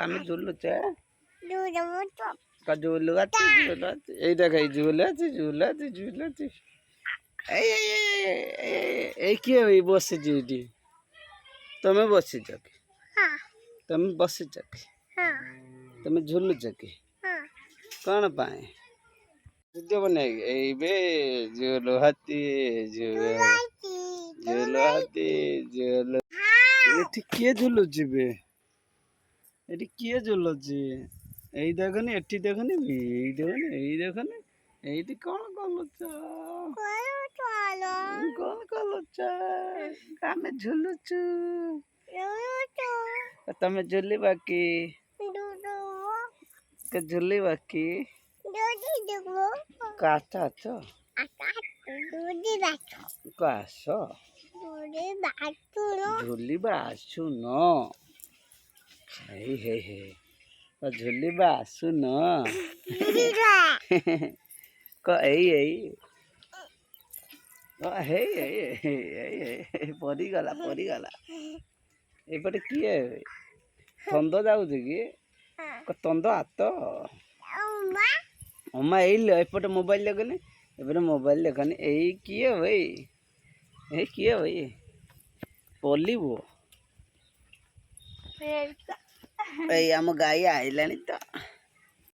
আমি ঝুলুছে ঝুলু আছে এই দেখ এই ঝুলে আছে ঝুলে আছে ঝুলে আছে এই কি বসেছি এটি তুমি বসিছ কি তুমি বসিছ কি তুমি ঝুলুছ কি କଣ ପାଇଁ ଭିଡ଼ିଓ ବନେଇକି ଏଇବେ ଝୁଲୁ ହାତୀ ଝୁଲୁ ହାତୀ ଝୁଲୁ ଏଠି କିଏ ଝୁଲୁଛି ବେ ଏଠି କିଏ ଝୁଲୁଛି ଏଇ ଦେଖନି ଏଠି ଦେଖନି ଏଇ ଦେଖନି ଏଇ ଦେଖନି ଏଇଠି କଣ କରୁଛ କଣ କରୁଛ ଆମେ ଝୁଲୁଛୁ ତମେ ଝୁଲିବା କି ଝୁଲିବା କି କାଠ ଆଛ ଆସ ଝୁଲିବା ଆସୁନ ହେଇ ହେଇ ହେଇ ଝୁଲିବା ଆସୁନ ଏଇ ଏଇ ହେଇ ହେଇ ପରିଗଲା ପରିଗଲା ଏପଟେ କିଏ ତନ୍ଦ ଯାଉଛି କି ତନ୍ଦ ହାତ ଅମା ଏଇ ଏପଟେ ମୋବାଇଲ ଦେଖନି ଏପଟେ ମୋବାଇଲ ଦେଖନି ଏଇ କିଏ ଭାଇ ଏଇ କିଏ ଭାଇ ପଲିବୁ ଏଇ ଆମ ଗାଈ ଆଇଲାଣି ତ